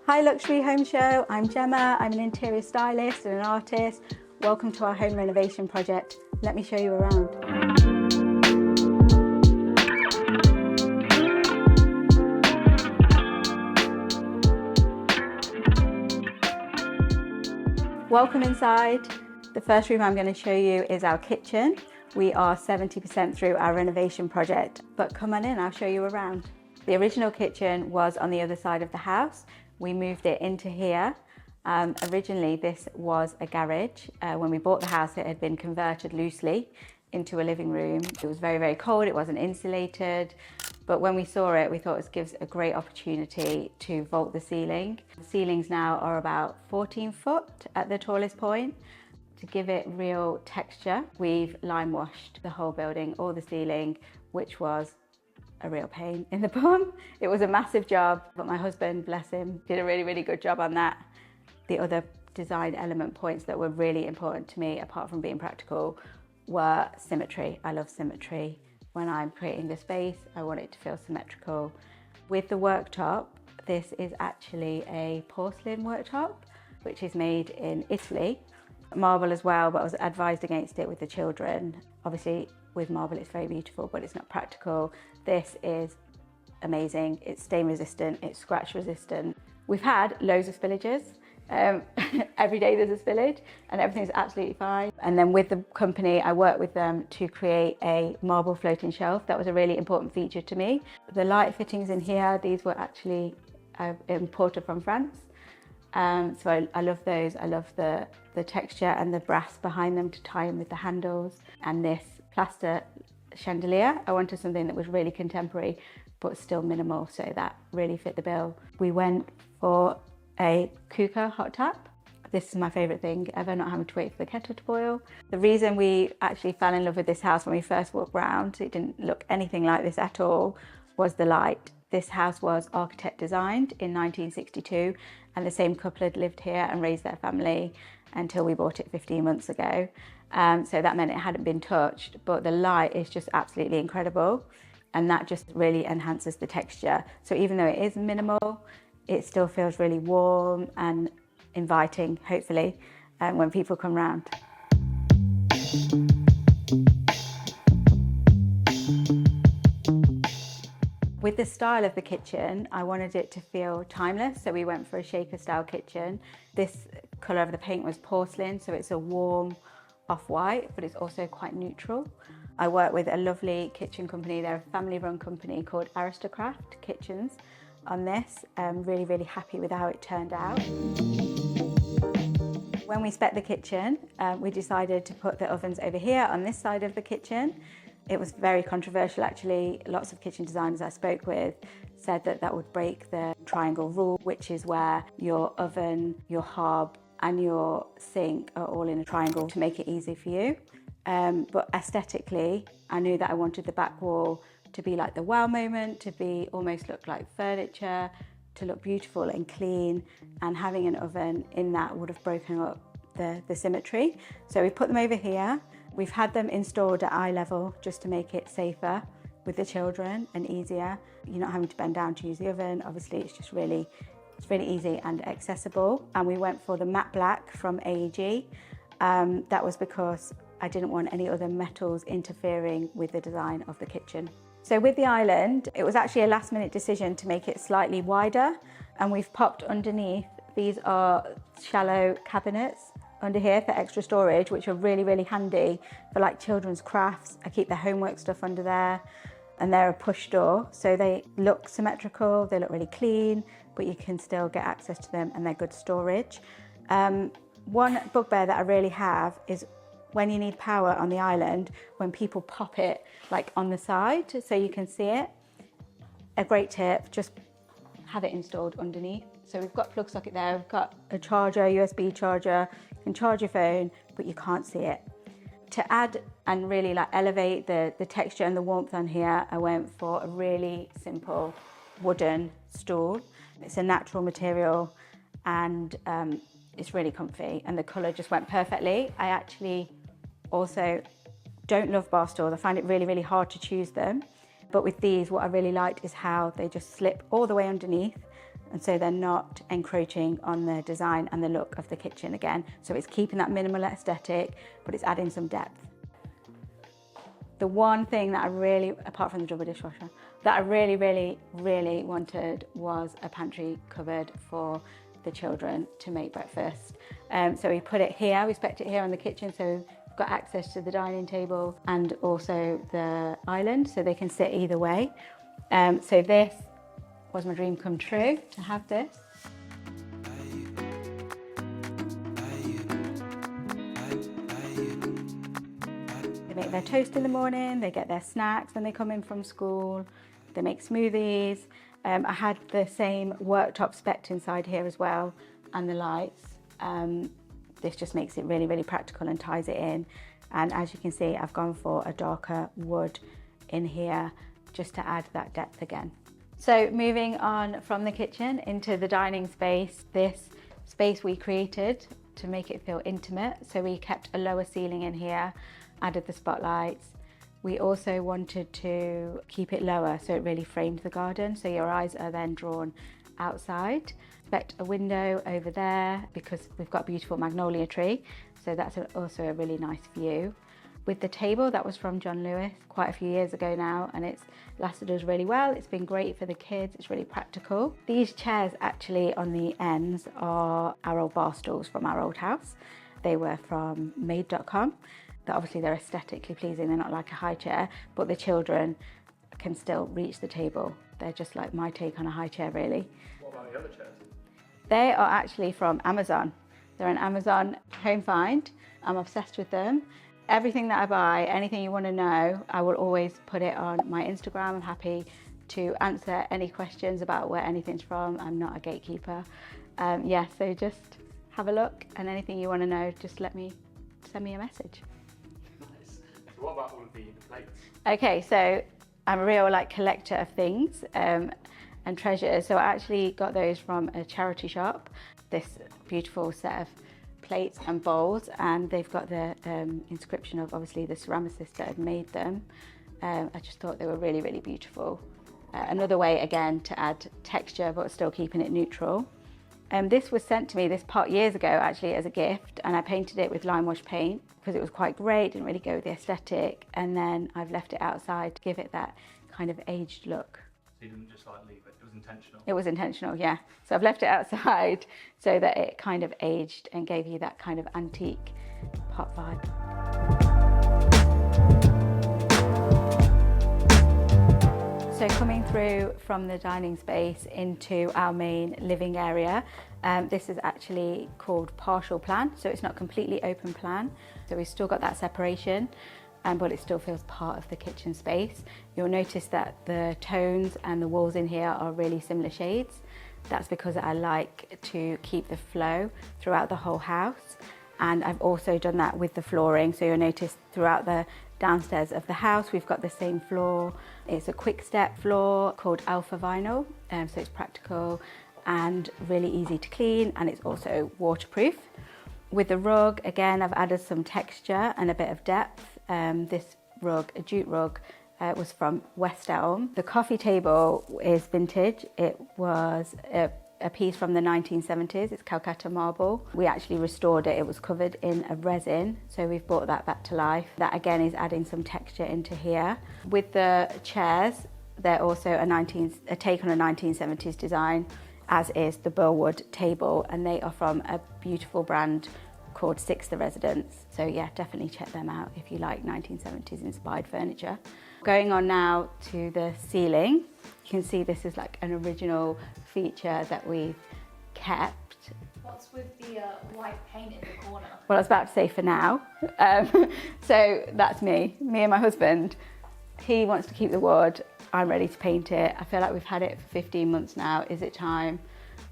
Hi Luxury Home Show, I'm Gemma, I'm an interior stylist and an artist. Welcome to our home renovation project. Let me show you around. Welcome inside. The first room I'm going to show you is our kitchen. We are 70% through our renovation project, but come on in, I'll show you around. The original kitchen was on the other side of the house. We moved it into here. Originally this was a garage. When we bought the house it had been converted loosely into a living room. It was very, very cold, it wasn't insulated, but when we saw it we thought it gives a great opportunity to vault the ceiling. The ceilings now are about 14 foot at the tallest point. To give it real texture, we've lime washed the whole building, all the ceiling, which was a real pain in the bum. It was a massive job, but my husband, bless him, did a really, really good job on that. The other design element points that were really important to me, apart from being practical, were symmetry. I love symmetry. When I'm creating the space, I want it to feel symmetrical. With the worktop, this is actually a porcelain worktop, which is made in Italy. Marble as well, but I was advised against it with the children. Obviously, with marble it's very beautiful, but it's not practical. This is amazing. It's stain resistant, it's scratch resistant. We've had loads of spillages. Every day there's a spillage and everything's absolutely fine. And then with the company, I worked with them to create a marble floating shelf. That was a really important feature to me. The light fittings in here, these were actually imported from France. So I love those. I love the texture and the brass behind them to tie in with the handles. And this plaster chandelier, I wanted something that was really contemporary but still minimal, so that really fit the bill. We went for a cooker hot tap. This is my favourite thing ever, not having to wait for the kettle to boil. The reason we actually fell in love with this house when we first walked round, it didn't look anything like this at all, was the light. This house was architect designed in 1962 and the same couple had lived here and raised their family until we bought it 15 months ago. So that meant it hadn't been touched, but the light is just absolutely incredible and that just really enhances the texture. So even though it is minimal, it still feels really warm and inviting, hopefully, when people come round. With the style of the kitchen, I wanted it to feel timeless, so we went for a shaker style kitchen. This colour of the paint was porcelain, so it's a warm off-white, but it's also quite neutral. I work with a lovely kitchen company. They're a family-run company called Aristocraft Kitchens on this. I'm really, really happy with how it turned out. When we spec'd the kitchen, we decided to put the ovens over here on this side of the kitchen. It was very controversial actually. Lots of kitchen designers I spoke with said that that would break the triangle rule, which is where your oven, your hob and your sink are all in a triangle to make it easy for you. But aesthetically, I knew that I wanted the back wall to be like the wow moment, to be almost look like furniture, to look beautiful and clean, and having an oven in that would have broken up the symmetry. So we put them over here. We've had them installed at eye level just to make it safer with the children and easier. You're not having to bend down to use the oven. Obviously, it's really easy and accessible. And we went for the matte black from AEG. That was because I didn't want any other metals interfering with the design of the kitchen. So with the island, it was actually a last minute decision to make it slightly wider, and we've popped underneath. These are shallow cabinets under here for extra storage, which are really, really handy for like children's crafts. I keep their homework stuff under there, and they're a push door. So they look symmetrical, they look really clean, but you can still get access to them and they're good storage. One bugbear that I really have is when you need power on the island, when people pop it like on the side so you can see it. A great tip, just have it installed underneath. So we've got plug socket there, we've got a charger, USB charger, you can charge your phone, but you can't see it. To add and really like elevate the texture and the warmth on here, I went for a really simple wooden stool. It's a natural material and it's really comfy and the colour just went perfectly. I actually also don't love bar stools. I find it really, really hard to choose them. But with these, what I really liked is how they just slip all the way underneath and so they're not encroaching on the design and the look of the kitchen again. So it's keeping that minimal aesthetic, but it's adding some depth. The one thing that I really, apart from the double dishwasher, that I really wanted was a pantry cupboard for the children to make breakfast. So we put it here, we spec'd it here on the kitchen, so we've got access to the dining table and also the island, so they can sit either way. So this was my dream come true, to have this. They make their toast in the morning, they get their snacks when they come in from school, they make smoothies. I had the same worktop spec'd inside here as well, and the lights. This just makes it really practical and ties it in. And as you can see, I've gone for a darker wood in here just to add that depth again. So moving on from the kitchen into the dining space, this space we created to make it feel intimate. So we kept a lower ceiling in here, added the spotlights. We also wanted to keep it lower so it really framed the garden, so your eyes are then drawn outside. Expect a window over there because we've got a beautiful magnolia tree, so that's also a really nice view. With the table, that was from John Lewis quite a few years ago now, and it's lasted us really well. It's been great for the kids, it's really practical. These chairs actually on the ends are our old bar stools from our old house. They were from made.com. Obviously they're aesthetically pleasing, they're not like a high chair, but the children can still reach the table. They're just like my take on a high chair, really. What about the other chairs? They are actually from Amazon. They're an Amazon home find. I'm obsessed with them. Everything that I buy, anything you want to know, I will always put it on my Instagram. I'm happy to answer any questions about where anything's from. I'm not a gatekeeper. Yeah, so just have a look, and anything you want to know, just send me a message. Nice. So what about all of the plates? Okay, so I'm a real collector of things and treasures. So I actually got those from a charity shop. This beautiful set of plates and bowls, and they've got the inscription of obviously the ceramicist that had made them. I just thought they were really beautiful. Another way again to add texture but still keeping it neutral. This was sent to me, this pot, years ago actually, as a gift, and I painted it with lime wash paint because it was quite grey, didn't really go with the aesthetic, and then I've left it outside to give it that kind of aged look. So you didn't just leave it, it was intentional? It was intentional, yeah. So I've left it outside so that it kind of aged and gave you that kind of antique pot vibe. So coming through from the dining space into our main living area, this is actually called partial plan, so it's not completely open plan. So we've still got that separation, but it still feels part of the kitchen space. You'll notice that the tones and the walls in here are really similar shades. That's because I like to keep the flow throughout the whole house. And I've also done that with the flooring. So you'll notice throughout the downstairs of the house, we've got the same floor. It's a quick step floor called Alpha Vinyl. So it's practical and really easy to clean, and it's also waterproof. With the rug, again, I've added some texture and a bit of depth. This rug, a jute rug, was from West Elm. The coffee table is vintage. It was a piece from the 1970s. It's Calcutta marble. We actually restored it. It was covered in a resin, so we've brought that back to life. That again is adding some texture into here. With the chairs, they're also a take on a 1970s design, as is the Burwood table, and they are from a beautiful brand called Six the Residence. So yeah, definitely check them out if you like 1970s inspired furniture. Going on now to the ceiling, you can see this is like an original feature that we've kept. What's with the white paint in the corner? Well, I was about to say for now. So that's me and my husband. He wants to keep the wood. I'm ready to paint it. I feel like we've had it for 15 months now. Is it time?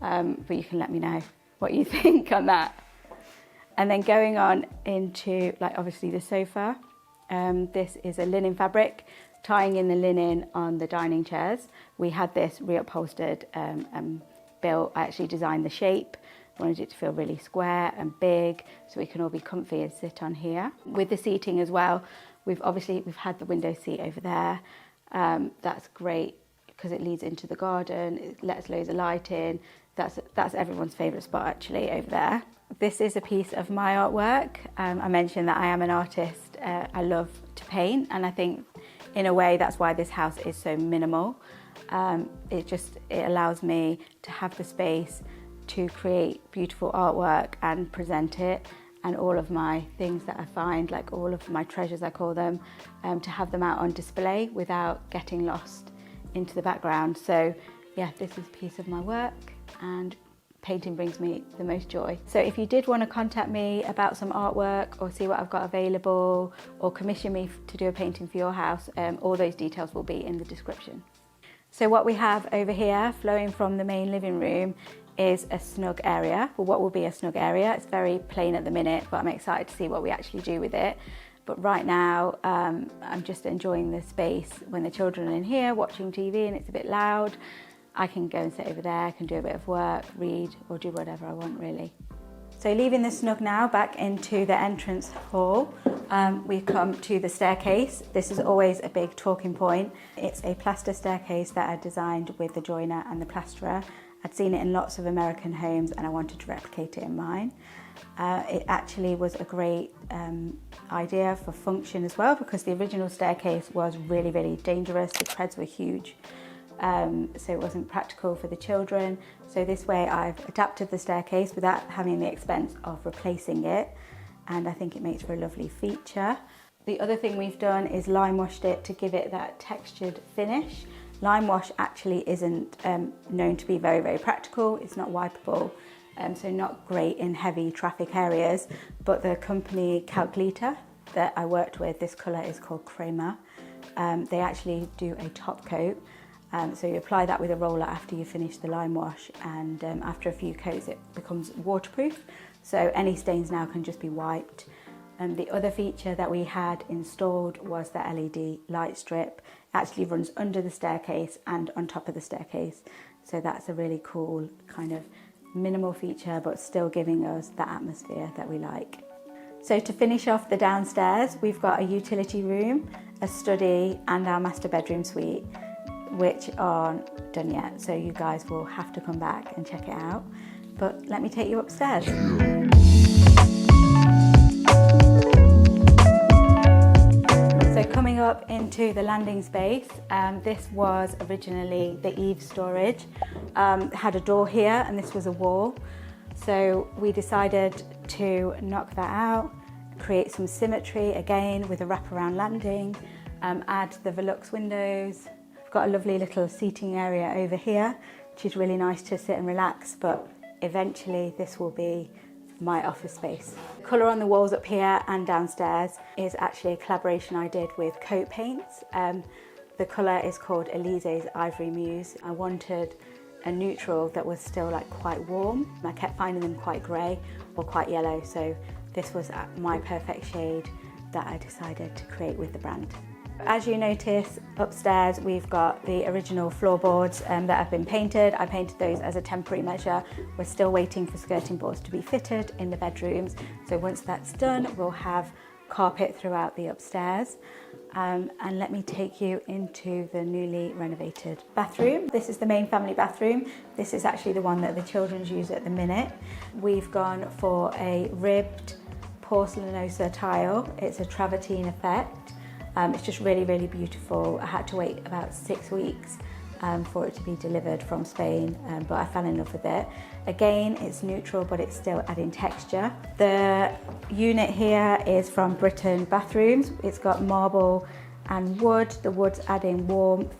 But you can let me know what you think on that. And then going on into obviously the sofa. This is a linen fabric, tying in the linen on the dining chairs. We had this reupholstered and built. I actually designed the shape. Wanted it to feel really square and big so we can all be comfy and sit on here. With the seating as well, we've had the window seat over there. That's great because it leads into the garden, it lets loads of light in. That's everyone's favourite spot actually over there. This is a piece of my artwork. I mentioned that I am an artist. I love to paint, and I think in a way that's why this house is so minimal. It allows me to have the space to create beautiful artwork and present it, and all of my things that I find, like all of my treasures I call them, to have them out on display without getting lost into the background. So yeah, this is a piece of my work, and painting brings me the most joy. So if you did want to contact me about some artwork or see what I've got available or commission me to do a painting for your house, all those details will be in the description. So what we have over here flowing from the main living room is a snug area, or what will be a snug area. It's very plain at the minute, but I'm excited to see what we actually do with it. But right now, I'm just enjoying the space. When the children are in here watching TV and it's a bit loud, I can go and sit over there, I can do a bit of work, read, or do whatever I want really. So leaving the snug now, back into the entrance hall, we come to the staircase. This is always a big talking point. It's a plaster staircase that I designed with the joiner and the plasterer. I'd seen it in lots of American homes and I wanted to replicate it in mine. It actually was a great idea for function as well, because the original staircase was really, really dangerous. The treads were huge. So it wasn't practical for the children. So this way I've adapted the staircase without having the expense of replacing it, and I think it makes for a lovely feature. The other thing we've done is lime washed it to give it that textured finish. Lime wash actually isn't known to be very, very practical. It's not wipeable, so not great in heavy traffic areas, but the company Calclita that I worked with, this colour is called Crema. They actually do a top coat. So you apply that with a roller after you finish the lime wash, and after a few coats it becomes waterproof, so any stains now can just be wiped. The other feature that we had installed was the LED light strip. It actually runs under the staircase and on top of the staircase, so that's a really cool kind of minimal feature, but still giving us that atmosphere that we like. So to finish off the downstairs, we've got a utility room, a study, and our master bedroom suite, which aren't done yet, so you guys will have to come back and check it out. But let me take you upstairs. So coming up into the landing space, this was originally the eaves storage. It had a door here and this was a wall. So we decided to knock that out, create some symmetry again with a wraparound landing, add the Velux windows. We've got a lovely little seating area over here, which is really nice to sit and relax, but eventually this will be my office space. The colour on the walls up here and downstairs is actually a collaboration I did with Coat Paints. The colour is called Elise's Ivory Muse. I wanted a neutral that was still like quite warm. I kept finding them quite grey or quite yellow, so this was my perfect shade that I decided to create with the brand. As you notice, upstairs we've got the original floorboards that have been painted. I painted those as a temporary measure. We're still waiting for skirting boards to be fitted in the bedrooms. So once that's done, we'll have carpet throughout the upstairs. And let me take you into the newly renovated bathroom. This is the main family bathroom. This is actually the one that the children use at the minute. We've gone for a ribbed porcelanosa tile. It's a travertine effect. It's just really, really beautiful. I had to wait about 6 weeks for it to be delivered from Spain, but I fell in love with it. Again, it's neutral, but it's still adding texture. The unit here is from Britain Bathrooms. It's got marble and wood. The wood's adding warmth.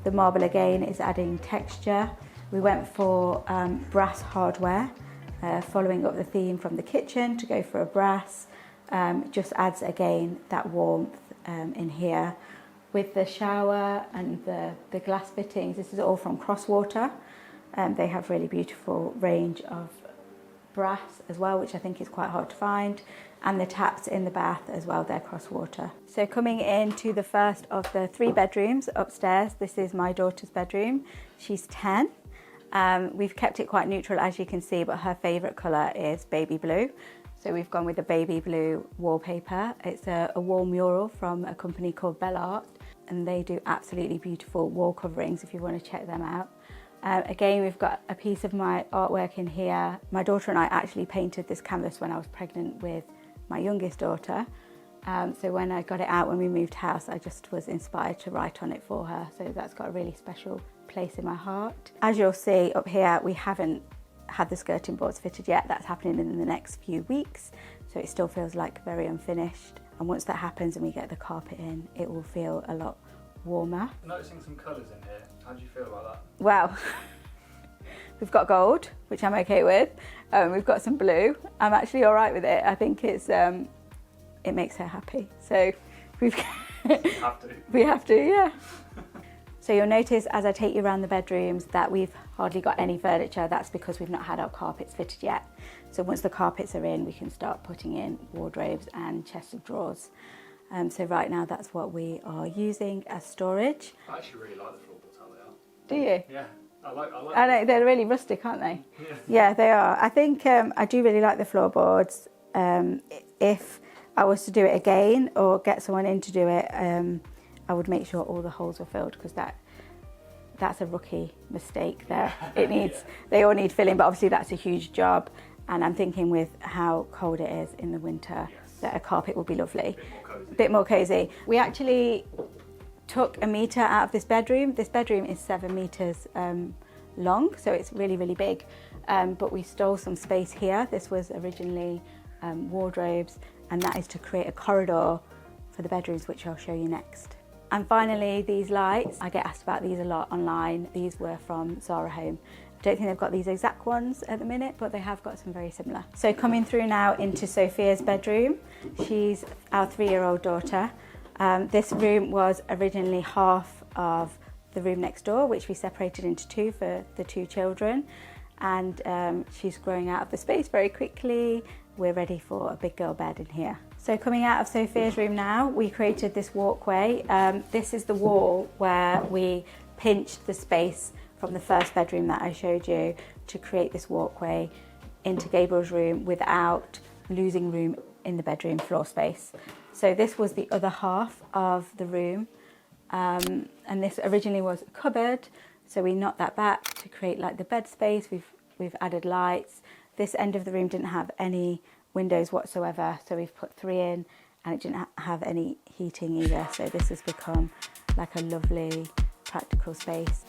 The marble again is adding texture. We went for brass hardware, following up the theme from the kitchen to go for a brass. Just adds again that warmth in here. With the shower and the glass fittings, this is all from Crosswater. They have really beautiful range of brass as well, which I think is quite hard to find. And the taps in the bath as well, they're Crosswater. So coming into the first of the 3 bedrooms upstairs, this is my daughter's bedroom. She's 10. We've kept it quite neutral, as you can see, but her favourite colour is baby blue. So we've gone with a baby blue wallpaper. It's a wall mural from a company called Belle Art. and they do absolutely beautiful wall coverings if you want to check them out. Again, we've got a piece of my artwork in here. My daughter and I actually painted this canvas when I was pregnant with my youngest daughter. So when I got it out when we moved house, I just was inspired to write on it for her. So that's got a really special place in my heart. As you'll see up here, we haven't had the skirting boards fitted yet. That's happening in the next few weeks. So it still feels like very unfinished. And once that happens and we get the carpet in, it will feel a lot warmer. I'm noticing some colours in here. How do you feel about that? Well, we've got gold, which I'm okay with. We've got some blue. I'm actually all right with it. I think it's it makes her happy. So we have to, yeah. So you'll notice as I take you around the bedrooms that we've hardly got any furniture. That's because we've not had our carpets fitted yet. So once the carpets are in, we can start putting in wardrobes and chests of drawers. So right now that's what we are using as storage. I actually really like the floorboards, how they are. Do you? Yeah, I like I know, they're really rustic, aren't they? Yeah. Yeah, they are. I think I do really like the floorboards. If I was to do it again or get someone in to do it, I would make sure all the holes were filled, because that's a rookie mistake there. It needs, they all need filling, but obviously that's a huge job. And I'm thinking with how cold it is in the winter, that a carpet would be lovely. A bit more cozy. We actually took a metre out of this bedroom. This bedroom is 7 metres long, so it's really, really big. But we stole some space here. This was originally wardrobes, and that is to create a corridor for the bedrooms, which I'll show you next. And finally, these lights. I get asked about these a lot online. These were from Zara Home. I don't think they've got these exact ones at the minute, but they have got some very similar. So coming through now into Sophia's bedroom. She's our 3-year-old daughter. This room was originally half of the room next door, which we separated into 2 for the 2 children. And she's growing out of the space very quickly. We're ready for a big girl bed in here. So coming out of Sophia's room now, we created this walkway. This is the wall where we pinched the space from the first bedroom that I showed you to create this walkway into Gabriel's room without losing room in the bedroom floor space. So this was the other half of the room. And this originally was a cupboard. So we knocked that back to create like the bed space. We've added lights. This end of the room didn't have any windows whatsoever, so we've put 3 in, and it didn't have any heating either. So this has become like a lovely practical space.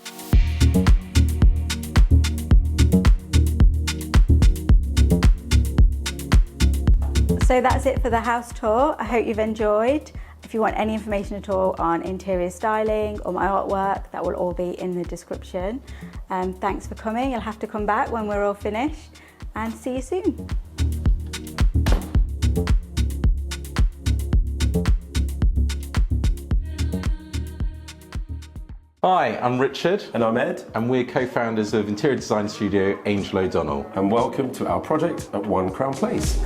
So that's it for the house tour. I hope you've enjoyed. If you want any information at all on interior styling or my artwork, that will all be in the description. Thanks for coming. You'll have to come back when we're all finished, and see you soon. Hi, I'm Richard. And I'm Ed. And we're co-founders of interior design studio Angel O'Donnell. And welcome to our project at 1 Crown Place.